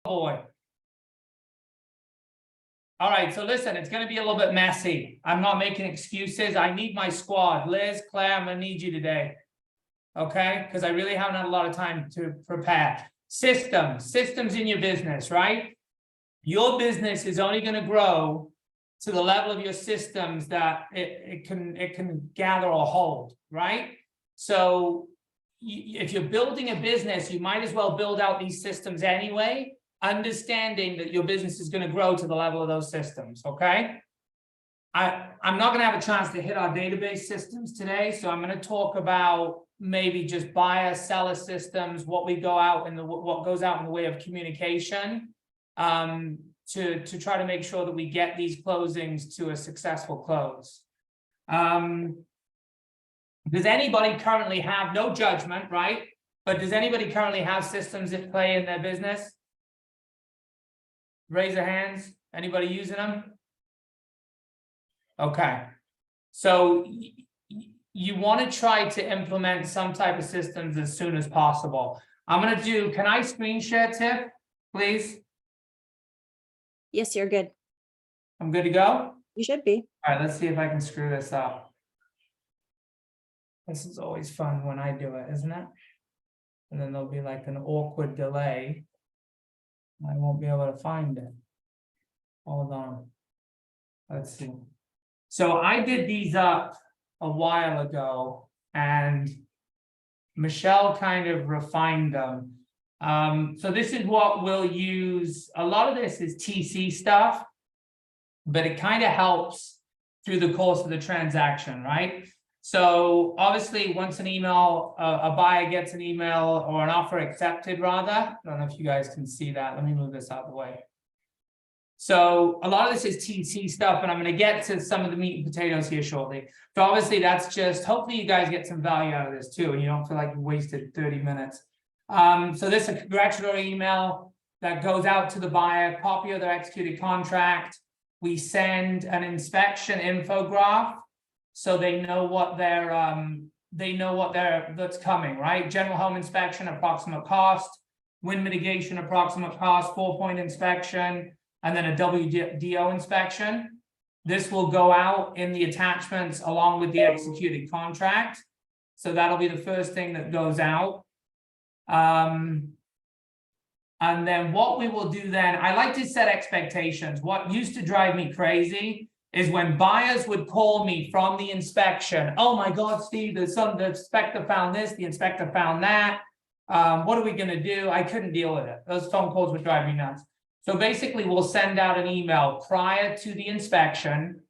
boy. All right, so listen, it's going to be a little bit messy. I'm not making excuses. I need my squad. Liz, Claire, I'm going to need you today. Okay, because I really haven't had a lot of time to prepare. Systems in your business, right? Your business is only going to grow to the level of your systems that it can gather or hold, right? So if you're building a business, you might as well build out these systems anyway, understanding that your business is going to grow to the level of those systems, okay? I'm not going to have a chance to hit our database systems today, so I'm going to talk about maybe just buyer, seller systems, what goes out in the way of communication, to try to make sure that we get these closings to a successful close. Does anybody currently have, no judgment, right? But does anybody currently have systems at play in their business? Raise their hands. Anybody using them? Okay. So you want to try to implement some type of systems as soon as possible. I'm going to do, can I screen share, Tiff, please? Yes, you're good. I'm good to go? You should be. All right, let's see if I can screw this up. This is always fun when I do it, isn't it? And then there'll be like an awkward delay. I won't be able to find it. Hold on. Let's see. So I did these up a while ago, and Michelle kind of refined them. So this is what we'll use. A lot of this is TC stuff, but it kind of helps through the course of the transaction, right? So obviously, once an email, a buyer gets an email or an offer accepted, rather. I don't know if you guys can see that. Let me move this out of the way. So a lot of this is TC stuff, and I'm going to get to some of the meat and potatoes here shortly. So obviously, that's just, hopefully you guys get some value out of this too, and you don't feel like you wasted 30 minutes. So this is a congratulatory email that goes out to the buyer, copy of their executed contract. We send an inspection infograph, so they know what that's coming, right? General home inspection, approximate cost, wind mitigation, approximate cost, 4-point inspection, and then a WDO inspection. This will go out in the attachments along with the executed contract. So that'll be the first thing that goes out. And then what we will do then, I like to set expectations. What used to drive me crazy is when buyers would call me from the inspection. Oh my God, Steve, the inspector found this, the inspector found that. What are we going to do? I couldn't deal with it. Those phone calls would drive me nuts. So basically, we'll send out an email prior to the inspection.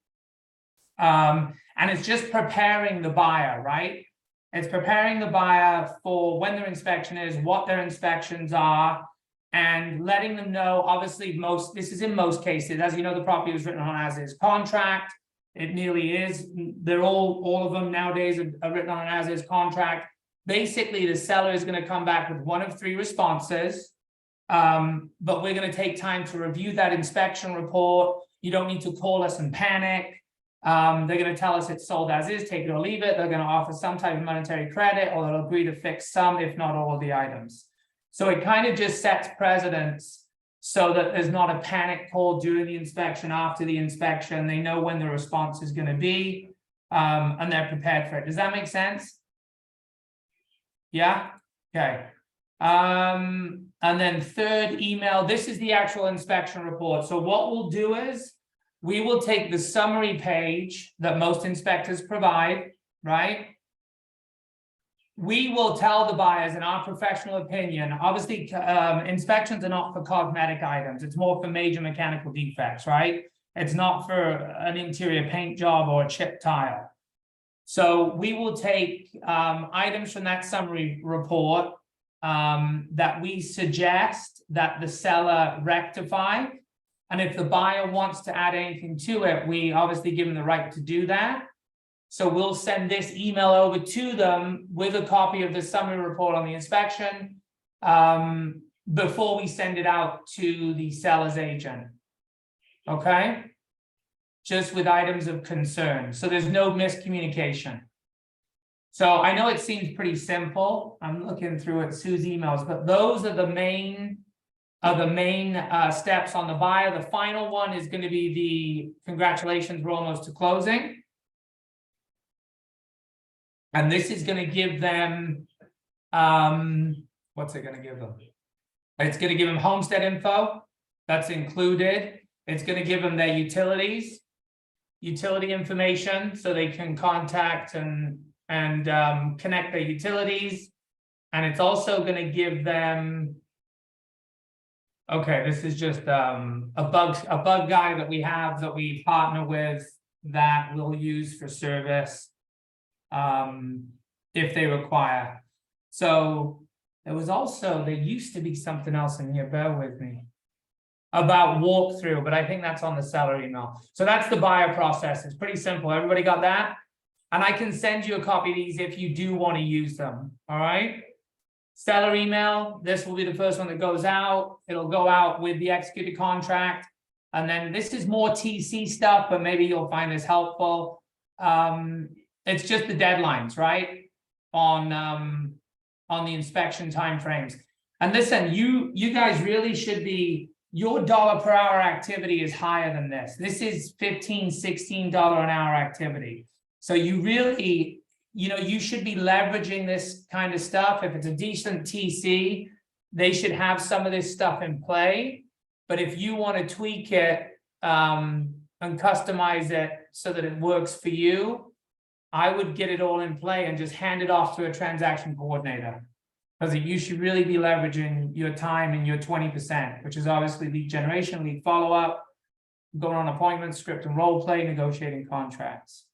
And it's just preparing the buyer, right? It's preparing the buyer for when their inspection is, what their inspections are, and letting them know, obviously, this is in most cases, as you know, the property was written on as is contract. It nearly is. They're all of them nowadays are written on an as is contract. Basically, the seller is going to come back with one of 3 responses. But we're going to take time to review that inspection report. You don't need to call us and panic. They're going to tell us it's sold as is, take it or leave it. They're going to offer some type of monetary credit, or they'll agree to fix some, if not all of the items. So it kind of just sets precedents so that there's not a panic call during the inspection, after the inspection. They know when the response is going to be, and they're prepared for it. Does that make sense? Yeah? Okay. And then third email, this is the actual inspection report. So what we'll do is we will take the summary page that most inspectors provide, right? We will tell the buyers, in our professional opinion, obviously inspections are not for cosmetic items. It's more for major mechanical defects, right? It's not for an interior paint job or a chip tile. So we will take items from that summary report that we suggest that the seller rectify. And if the buyer wants to add anything to it, we obviously give them the right to do that. So we'll send this email over to them with a copy of the summary report on the inspection before we send it out to the seller's agent. Okay? Just with items of concern. So there's no miscommunication. So I know it seems pretty simple. I'm looking through at Sue's emails, but those are the main are the main steps on the buyer. The final one is going to be the congratulations, we're almost to closing. And this is going to give them, what's it going to give them? It's going to give them homestead info. That's included. It's going to give them their utility information, so they can contact and connect their utilities. And it's also going to give them, okay, this is just a bug guy that we have that we partner with that we'll use for service if they require. So there used to be something else in here, bear with me, about walkthrough, but I think that's on the seller email. So that's the buyer process. It's pretty simple. Everybody got that? And I can send you a copy of these if you do want to use them. All right. Seller email. This will be the first one that goes out. It'll go out with the executed contract. And then this is more TC stuff, but maybe you'll find this helpful. It's just the deadlines, right? On the inspection timeframes. And listen, you guys really should be, your dollar per hour activity is higher than this. This is $15, $16 an hour activity. So you really, you should be leveraging this kind of stuff. If it's a decent TC, they should have some of this stuff in play. But if you want to tweak it and customize it so that it works for you, I would get it all in play and just hand it off to a transaction coordinator. Because you should really be leveraging your time and your 20%, which is obviously lead generation, lead follow-up, going on appointments, script and role play, negotiating contracts.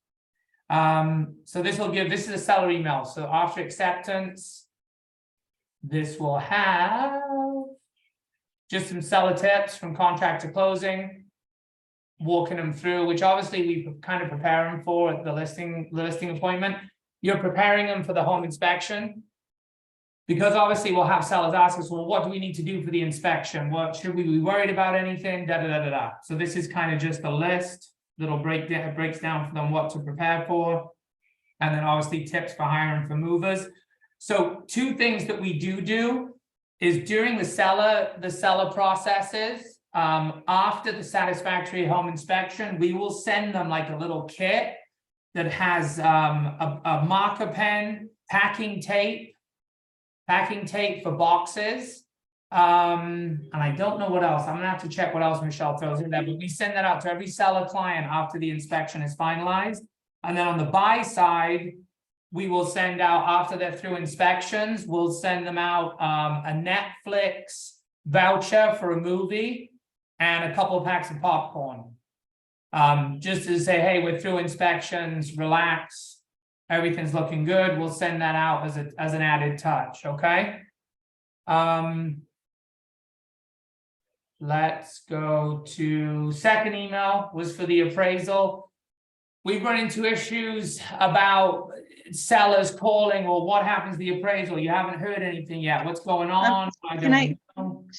So this is a seller email. So after acceptance, this will have just some seller tips from contract to closing, walking them through, which obviously we kind of prepare them for the listing appointment. You're preparing them for the home inspection, because obviously we'll have sellers ask us, well, what do we need to do for the inspection? What should we be worried about? Anything? So this is kind of just a list that'll breaks down for them what to prepare for, and then obviously tips for hiring for movers. So two things that we do is during the seller processes, after the satisfactory home inspection, we will send them like a little kit that has a marker pen, packing tape for boxes, and I don't know what else. I'm gonna have to check what else Michelle throws in there, but we send that out to every seller client after the inspection is finalized. And then on the buy side, we will send out, after they're through inspections, we'll send them out a Netflix voucher for a movie and a couple of packs of popcorn, just to say, hey, we're through inspections, relax, everything's looking good. We'll send that out as an added touch. Okay. Let's go to second email was for the appraisal. We've run into issues about sellers calling, well, what happens to the appraisal? You haven't heard anything yet. What's going on?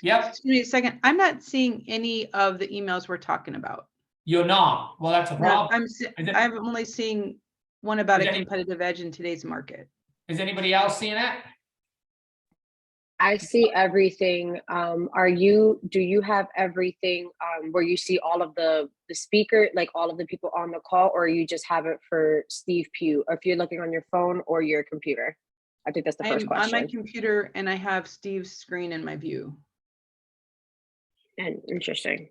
Yep. Excuse me a second. I'm not seeing any of the emails we're talking about. You're not. Well, that's a problem. I'm only seeing one about a competitive edge in today's market. Is anybody else seeing it? I see everything. Do you have everything where you see all of the speaker, like all of the people on the call, or you just have it for Steve Pugh, or if you're looking on your phone or your computer? I think that's the first question. On my computer, and I have Steve's screen in my view. And interesting.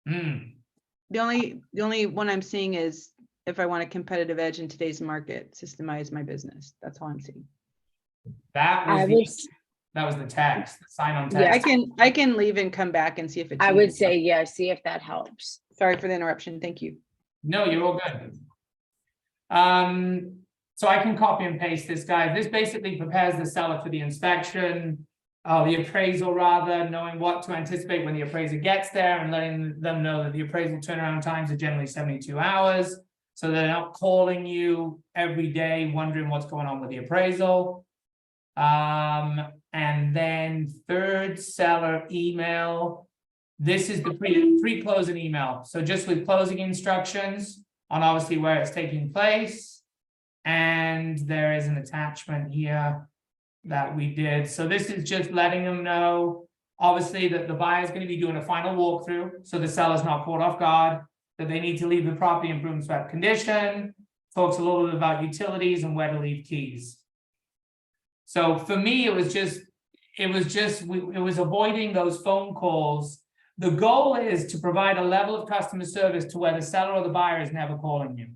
The only one I'm seeing is if I want a competitive edge in today's market, systemize my business. That's all I'm seeing. That was the text, the sign on text. Yeah, I can leave and come back and see if it's. I would say, yeah, see if that helps. Sorry for the interruption. Thank you. No, you're all good. So I can copy and paste this, guy. This basically prepares the seller for the inspection, the appraisal rather, knowing what to anticipate when the appraiser gets there and letting them know that the appraisal turnaround times are generally 72 hours. So they're not calling you every day wondering what's going on with the appraisal. And then third seller email. This is the pre-closing email. So just with closing instructions on obviously where it's taking place. And there is an attachment here that we did. So this is just letting them know Obviously, that the buyer is going to be doing a final walkthrough, so the seller's not caught off guard, that they need to leave the property in broom swept condition, talks a little bit about utilities and where to leave keys. So for me, it was avoiding those phone calls. The goal is to provide a level of customer service to where the seller or the buyer is never calling you.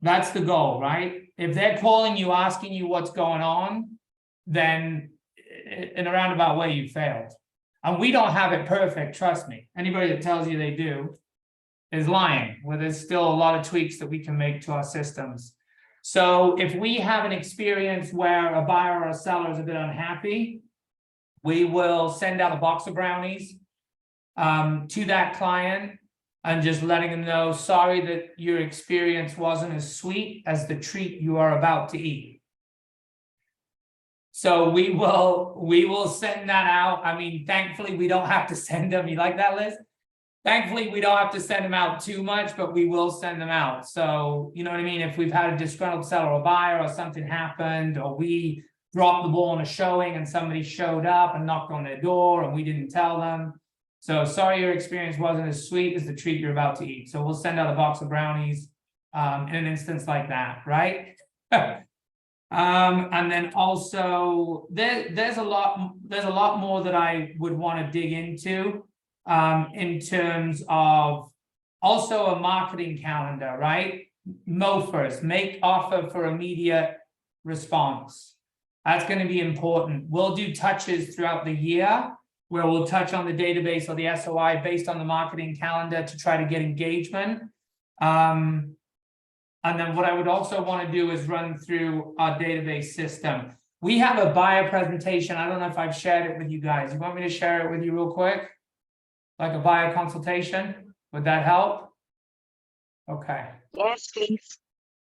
That's the goal, right? If they're calling you, asking you what's going on, then in a roundabout way, you failed. And we don't have it perfect, trust me. Anybody that tells you they do is lying, where there's still a lot of tweaks that we can make to our systems. So if we have an experience where a buyer or a seller is a bit unhappy, we will send out a box of brownies to that client and just letting them know, sorry that your experience wasn't as sweet as the treat you are about to eat. So we will send that out. I mean, thankfully, we don't have to send them. You like that, Liz? Thankfully, we don't have to send them out too much, but we will send them out. So, you know what I mean? If we've had a disgruntled seller or buyer or something happened, or we dropped the ball in a showing and somebody showed up and knocked on their door and we didn't tell them. So sorry, your experience wasn't as sweet as the treat you're about to eat. So we'll send out a box of brownies in an instance like that, right? And then also there's a lot more that I would want to dig into in terms of also a marketing calendar, right? MOFRs, make offer for immediate response. That's going to be important. We'll do touches throughout the year where we'll touch on the database or the SOI based on the marketing calendar to try to get engagement. And then what I would also want to do is run through our database system. We have a buyer presentation. I don't know if I've shared it with you guys. You want me to share it with you real quick? Like a buyer consultation? Would that help? Okay. Yes, please.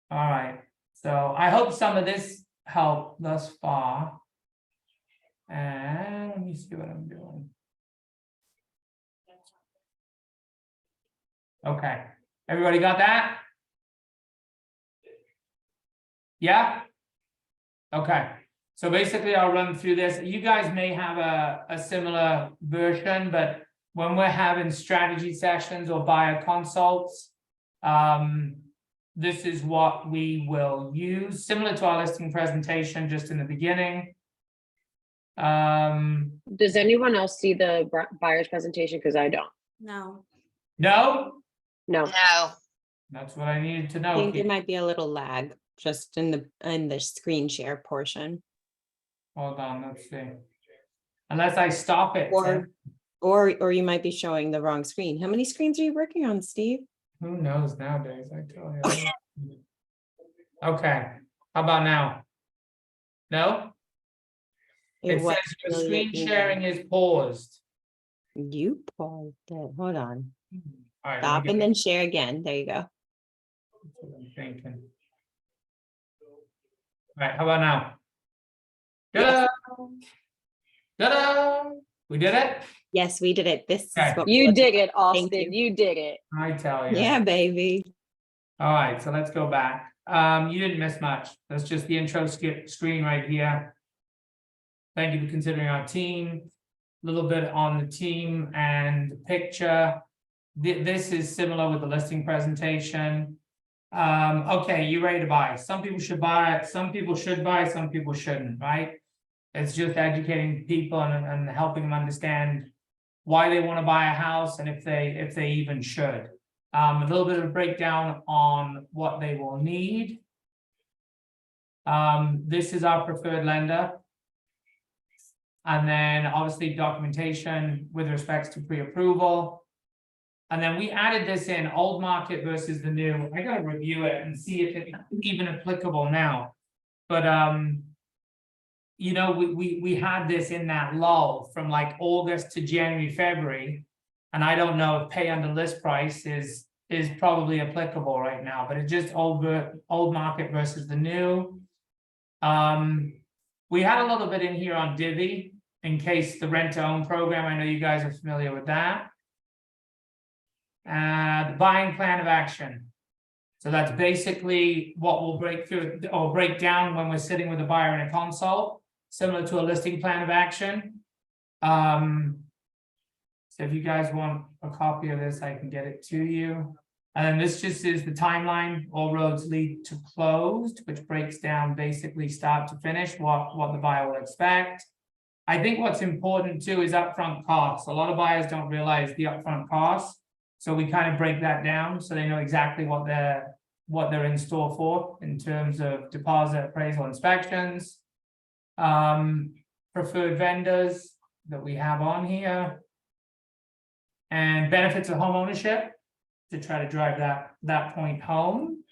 All right. So I hope some of this helped thus far. And let me see what I'm doing. Okay. Everybody got that? Yeah? Okay. So basically I'll run through this. You guys may have a similar version, but when we're having strategy sessions or buyer consults, this is what we will use, similar to our listing presentation just in the beginning. Does anyone else see the buyer's presentation? Because I don't. No, No? No. No. That's what I needed to I know. think there might be a little lag just in the screen share portion. Hold on, let's see. Unless I stop it. Or you might be showing the wrong screen. How many screens are you working on, Steve? Who knows nowadays, I tell you. Okay, how about now? No? It was says your really screen making sharing is paused. You paused it. Hold on. All right, Stop and then share again. There you go. that's what I'm thinking. All right, how about now? Yes. Ta-da! Ta-da! We did it? Yes, we did it. This Okay. is what we're You looking did it, Austin. you. You did it. I tell for. you. Yeah, baby. All right, so let's go back. You didn't miss much. That's just the intro screen right here. Thank you for considering our team. A little bit on the team and the picture. This is similar with the listing presentation. Okay, you ready to buy? Some people should buy, some people should buy, some people shouldn't, right? It's just educating people and helping them understand why they want to buy a house and if they even should. A little bit of a breakdown on what they will need. This is our preferred lender. And then obviously documentation with respects to pre-approval. And then we added this in old market versus the new. I gotta review it and see if it's even applicable now. But you know, we had this in that lull from like August to January, February. And I don't know if pay under list price is probably applicable right now, but it's just old market versus the new. We had a little bit in here on Divvy in case the rent to own program. I know you guys are familiar with that. The buying plan of action. So that's basically what we'll break through or break down when we're sitting with a buyer in a consult, similar to a listing plan of action. So if you guys want a copy of this, I can get it to you. And this just is the timeline. All roads lead to closed, which breaks down basically start to finish what the buyer will expect. I think what's important too is upfront costs. A lot of buyers don't realize the upfront costs. So we kind of break that down so they know exactly what they're in store for in terms of deposit, appraisal, inspections. Preferred vendors that we have on here. And benefits of home ownership to try to drive that point home.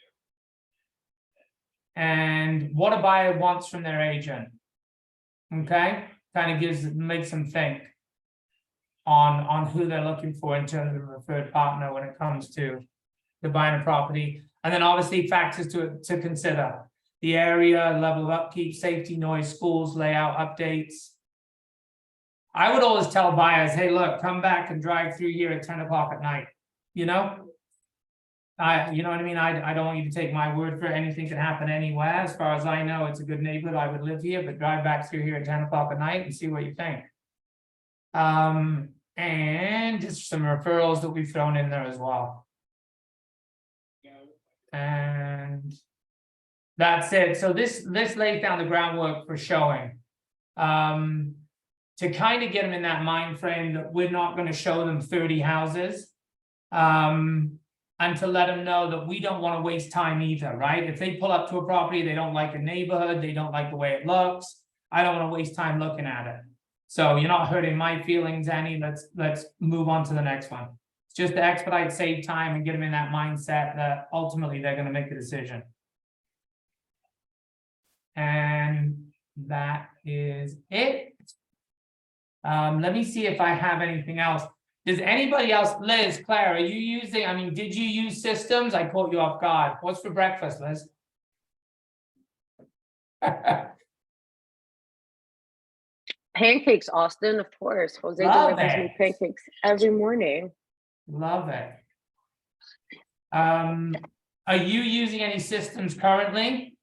And what a buyer wants from their agent. Okay, kind of makes them think on who they're looking for in terms of a preferred partner when it comes to buying a property. And then obviously factors to consider: the area, level of upkeep, safety, noise, schools, layout, updates. I would always tell buyers, hey, look, come back and drive through here at 10 o'clock at night. You know? You know what I mean? I don't want you to take my word for it. Anything can happen anywhere. As far as I know, it's a good neighborhood. I would live here, but drive back through here at 10 o'clock at night and see what you think. And just some referrals that we've thrown in there as well. And that's it. So this lays down the groundwork for showing. To kind of get them in that mind frame that we're not going to show them 30 houses. And to let them know that we don't want to waste time either, right? If they pull up to a property, they don't like a neighborhood, they don't like the way it looks, I don't want to waste time looking at it. So you're not hurting my feelings, Annie. Let's move on to the next one. It's just to expedite, save time, and get them in that mindset that ultimately they're going to make the decision. And that is it. Let me see if I have anything else. Does anybody else, Liz, Claire, are you using, did you use systems? I caught you off guard. What's for breakfast, Liz? Pancakes, Austin, of course. Jose Love delivers it. me pancakes every morning. Love it. Are you using any systems currently?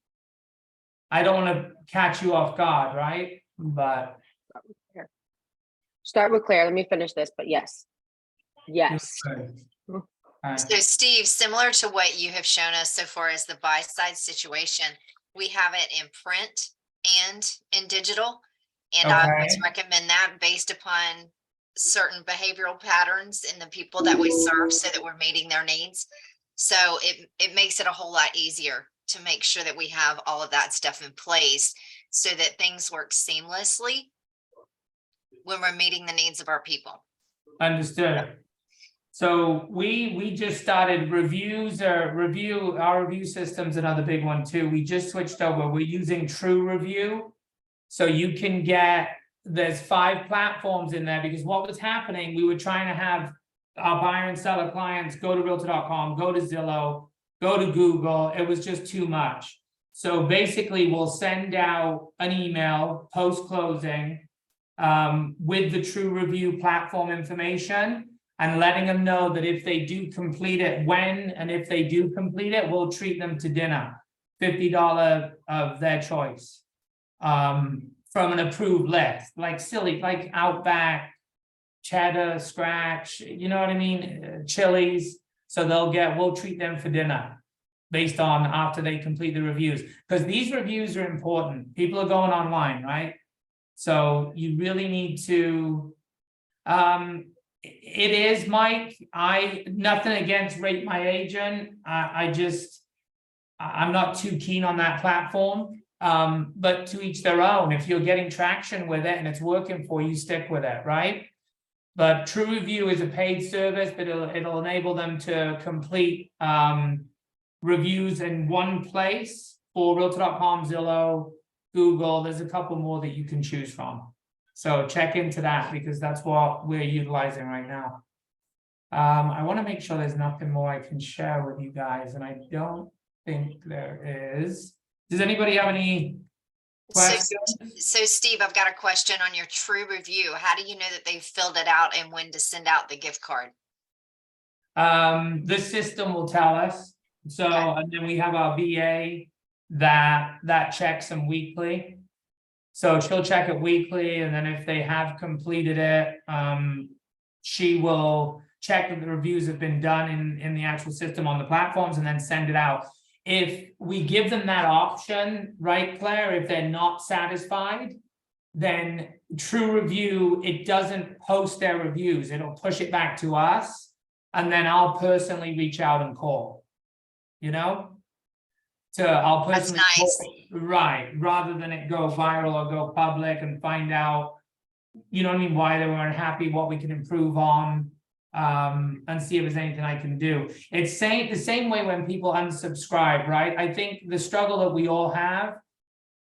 I don't want to catch you off guard, right? But Start with Claire. Let me finish this, but yes. Yes. All right. So Steve, similar to what you have shown us so far as the buy side situation, we have it in print and in digital. And I always recommend that based upon certain behavioral patterns in the people that we serve so that we're meeting their needs. So it makes it a whole lot easier to make sure that we have all of that stuff in place so that things work seamlessly when we're meeting the needs of our people. Understood. So we just started our review system's another big one too. We just switched over. We're using True Review. So you can there's 5 platforms in there, because what was happening, we were trying to have our buyer and seller clients go to realtor.com, go to Zillow, go to Google. It was just too much. So basically we'll send out an email post-closing with the True Review platform information, and letting them know that if they do complete it, if they do complete it, we'll treat them to dinner, $50 of their choice, from an approved list, like Outback, Cheddar, Scratch, you know what I mean? Chili's. So we'll treat them for dinner based on after they complete the reviews, because these reviews are important. People are going online, right? So you really need to, it is, Mike, nothing against Rate My Agent. I'm not too keen on that platform, but to each their own. If you're getting traction with it and it's working for you, stick with it, right? But True Review is a paid service, but it'll enable them to complete reviews in one place for Realtor.com, Zillow, Google. There's a couple more that you can choose from. So check into that, because that's what we're utilizing right now. I want to make sure there's nothing more I can share with you guys, and I don't think there is. Does anybody have any questions? So Steve, I've got a question on your True Review. How do you know that they've filled it out and when to send out the gift card? The system will tell us. So, and then we have our VA that checks them weekly. So she'll check it weekly, and then if they have completed it, she will check that the reviews have been done in the actual system on the platforms and then send it out. If we give them that option, right, Claire, if they're not satisfied, then True Review, it doesn't post their reviews. It'll push it back to us, and then I'll personally reach out and call, you know? So I'll That's personally nice. call, right, rather than it go viral or go public and find out, you know what I mean, why they weren't happy, what we can improve on, and see if there's anything I can do. It's the same way when people unsubscribe, right? I think the struggle that we all have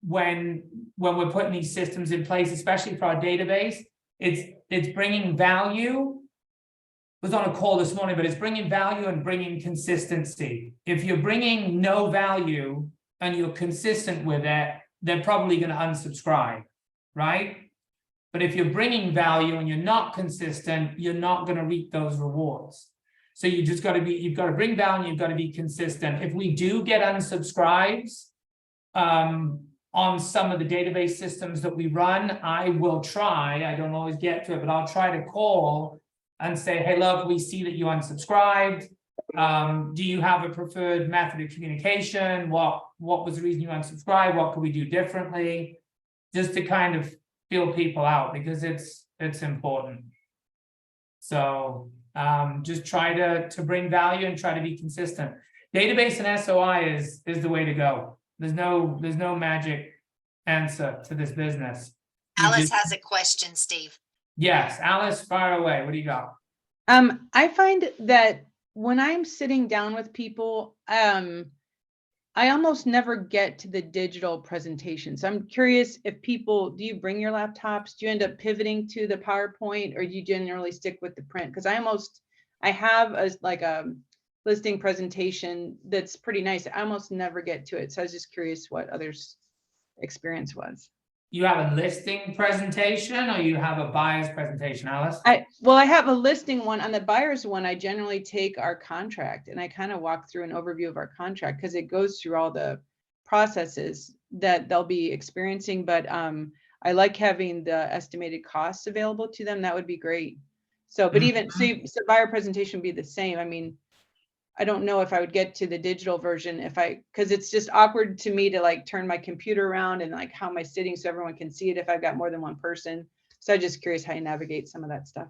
when we're putting these systems in place, especially for our database, it's bringing value. I was on a call this morning, but it's bringing value and bringing consistency. If you're bringing no value and you're consistent with it, they're probably going to unsubscribe, right? But if you're bringing value and you're not consistent, you're not going to reap those rewards. So you just got to be, you've got to bring value, you've got to be consistent. If we do get unsubscribes on some of the database systems that we run, I will try, I don't always get to it, but I'll try to call and say, hey, look, we see that you unsubscribed. Do you have a preferred method of communication? What was the reason you unsubscribed? What could we do differently? Just to kind of feel people out, because it's important. So just try to bring value and try to be consistent. Database and SOI is the way to go. There's no magic answer to this business. You Alice just- has a question, Steve. Yes, Alice, fire away. What do you got? I find that when I'm sitting down with people, I almost never get to the digital presentation. So I'm curious if people, do you bring your laptops? Do you end up pivoting to the PowerPoint, or do you generally stick with the print? Because I have a listing presentation that's pretty nice. I almost never get to it. So I was just curious what others' experience was. You have a listing presentation or you have a buyer's presentation, Alice? I have a listing one. On the buyer's one, I generally take our contract and I kind of walk through an overview of our contract because it goes through all the processes that they'll be experiencing. But I like having the estimated costs available to them. That would be great. So, but even so buyer presentation would be the same. I mean, I don't know if I would get to the digital version because it's just awkward to me to like turn my computer around and like how am I sitting so everyone can see it if I've got more than one person. So I'm just curious how you navigate some of that stuff.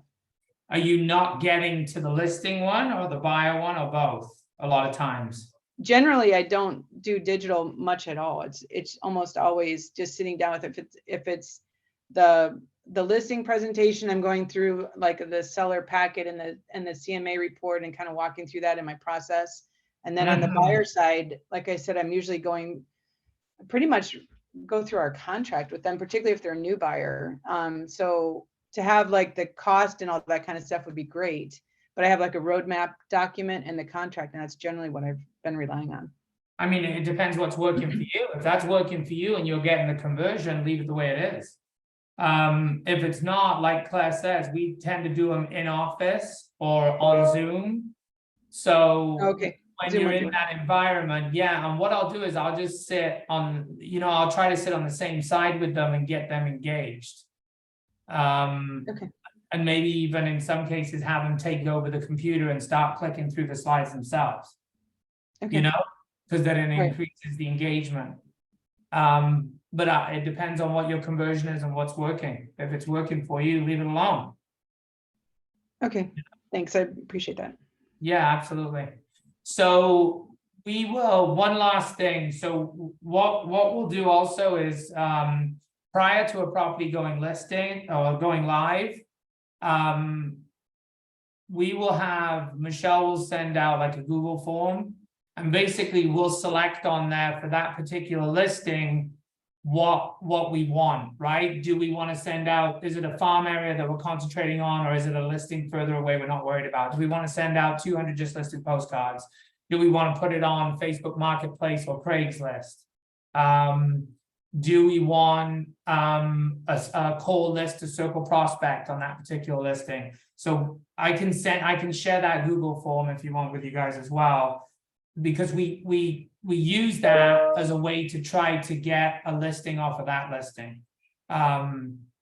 Are you not getting to the listing one or the buyer one or both a lot of times? Generally, I don't do digital much at all. It's almost always just sitting down with it. If it's the listing presentation, I'm going through like the seller packet and the CMA report and kind of walking through that in my process. And then on the buyer side, like I said, I'm usually pretty much go through our contract with them, particularly if they're a new buyer. So to have like the cost and all that kind of stuff would be great. But I have like a roadmap document and the contract, and that's generally what I've been relying on. I mean, it depends what's working for you. If that's working for you and you're getting the conversion, leave it the way it is. If it's not, like Claire says, we tend to do them in office or on Zoom. So Okay. when Zoom you're would in work. that environment, yeah. And what I'll do is I'll just sit on, I'll try to sit on the same side with them and get them engaged. Okay. And maybe even in some cases have them take over the computer and start clicking through the slides themselves. Okay. Because then it Right. increases the engagement. But it depends on what your conversion is and what's working. If it's working for you, leave it alone. Okay. Thanks. I appreciate that. Yeah, absolutely. So we will, one last thing. So what we'll do also is prior to a property going listing or going live, we will have, Michelle will send out like a Google form, and basically we'll select on there for that particular listing what we want, right? Do we want to send out, is it a farm area that we're concentrating on, or is it a listing further away we're not worried about? Do we want to send out 200 just listed postcards? Do we want to put it on Facebook Marketplace or Craigslist? Do we want a cold list to circle prospect on that particular listing? So I can share that Google form if you want with you guys as well, because we use that as a way to try to get a listing off of that listing.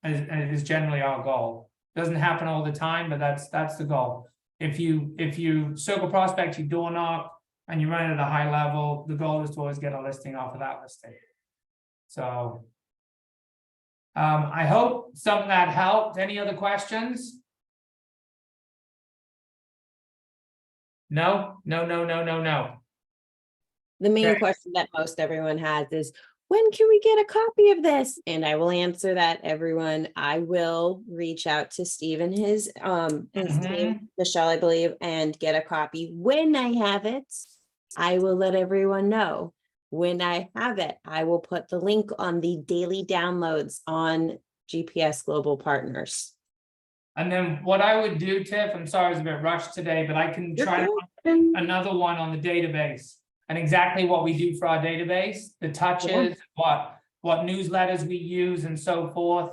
is generally our goal. Doesn't happen all the time, but that's the goal. If you circle prospect, you door knock, and you run it at a high level, the goal is to always get a listing off of that listing. So I hope some of that helped. Any other questions? No. The main Okay. question that most everyone has is, when can we get a copy of this? And I will answer that, everyone. I will reach out to Steve and his team, Michelle, I believe, and get a copy. When I have it, I will let everyone know. When I have it, I will put the link on the daily downloads on GPS Global Partners. And then what I would do, Tiff, I'm sorry, I was a bit rushed today, but I can You're try to good. run another one on the database. And exactly what we do for our database, the touches, what newsletters we use and so forth,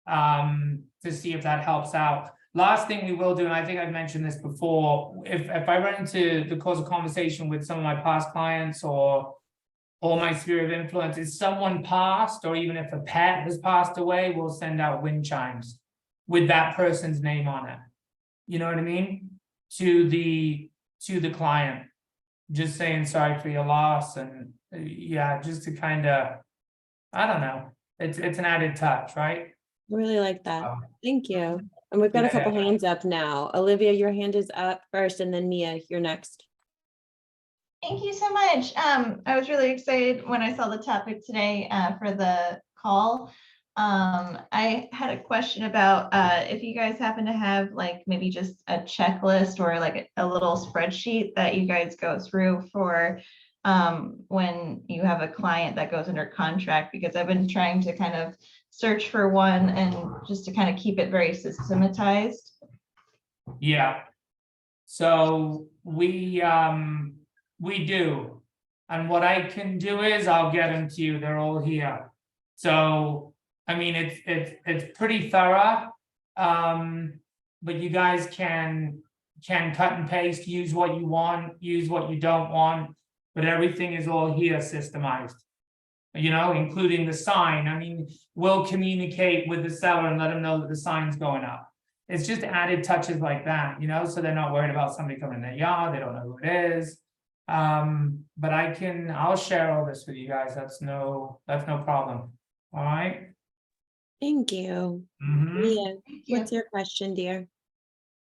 to see if that helps out. Last thing we will do, and I think I've mentioned this before, if I run into the cause of conversation with some of my past clients or my sphere of influence, is someone passed, or even if a pet has passed away, we'll send out wind chimes with that person's name on it. You know what I mean? To the client. Just saying sorry for your loss, and yeah, just to kind of, I don't know, it's an added touch, right? I really like that. Oh. Thank you. And we've got a couple Yeah. hands up now. Olivia, your hand is up first, and then Mia, you're next. Thank you so much. I was really excited when I saw the topic today for the call. I had a question about if you guys happen to have like maybe just a checklist or like a little spreadsheet that you guys go through for when you have a client that goes under contract, because I've been trying to kind of search for one and just to kind of keep it very systematized. Yeah. So we do, and what I can do is I'll get them to you. They're all here. So I mean, it's pretty thorough, but you guys can cut and paste, use what you want, use what you don't want, but everything is all here systemized, you know, including the sign. I mean, we'll communicate with the seller and let them know that the sign's going up. It's just added touches like that, you know, so they're not worried about somebody coming in their yard, they don't know who it is. But I'll share all this with you guys. That's no problem. All right. Thank you. Mhm. Mia, Thank you. what's your question, dear?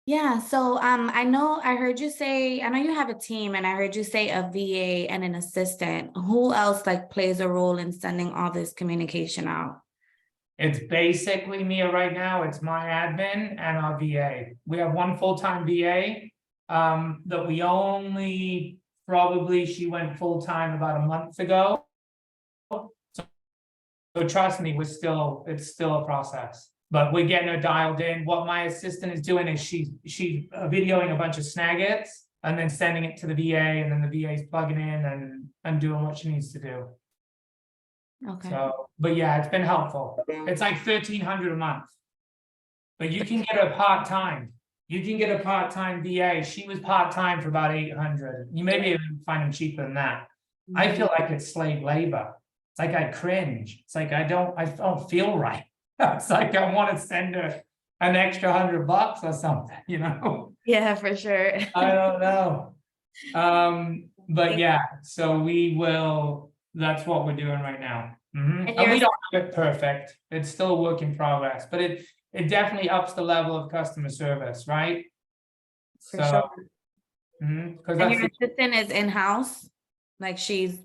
Yeah, so I heard you say, I know you have a team, and I heard you say a VA and an assistant. Who else like plays a role in sending all this communication out? It's basically Mia right now. It's my admin and our VA. We have one full-time VA that we only probably, she went full-time about a month ago. So trust me, it's still a process, but we're getting her dialed in. What my assistant is doing is she's videoing a bunch of snaggets and then sending it to the VA, and then the VA is plugging in and doing what she needs to do. Okay. So, but yeah, it's been helpful. It's like $1,300 a month. But you can get a part-time. You can get a part-time VA. She was part-time for about $800. You maybe even find them cheaper than that. I feel like it's slave labor. It's like I cringe. It's like I don't feel right. It's like I want to send her an extra $100 or something, you know? Yeah, for sure. I don't know. But yeah, so that's what we're doing right now. And And we yours- don't have it perfect. It's still a work in progress, but it definitely ups the level of customer service, right? For So, sure. because And that's your assistant is in-house? Like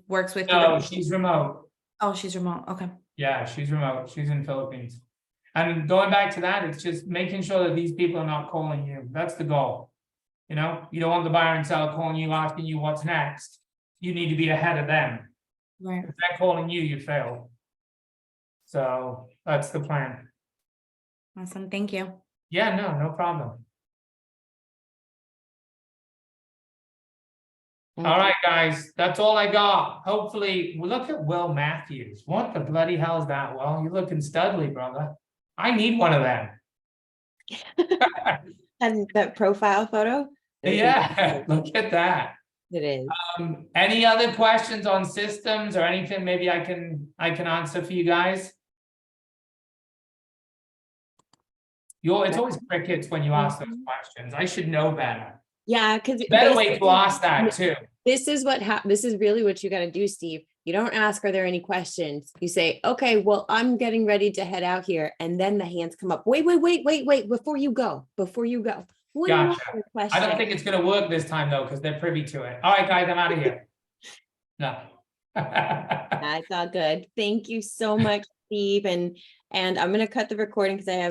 works with you? no, she's remote. Oh, she's remote. Okay. Yeah, she's remote. She's in Philippines. And going back to that, it's just making sure that these people are not calling you. That's the goal. You know, you don't want the buyer and seller calling you, asking you what's next. You need to be ahead of them. Right. If they're calling you, you fail. So that's the plan. Awesome. Thank you. Yeah, no problem. All right, guys, that's all I got. Hopefully, look at Will Matthews. What the bloody hell is that, Will? You're looking studly, brother. I need one of them. And that profile photo? Yeah, look at that. It is. Any other questions on systems or anything maybe I can answer for you guys? It's always crickets when you ask those questions. I should know better. Yeah, because Better way to ask that too. this is this is really what you got to do, Steve. You don't ask, are there any questions? You say, okay, well, I'm getting ready to head out here. And then the hands come up. Wait, before you go. What do you want Gotcha. for a I question? don't think it's gonna work this time though, because they're privy to it. All right, guys, I'm out of here. No. That's all good. Thank you so much, Steve. And I'm going to cut the recording because I have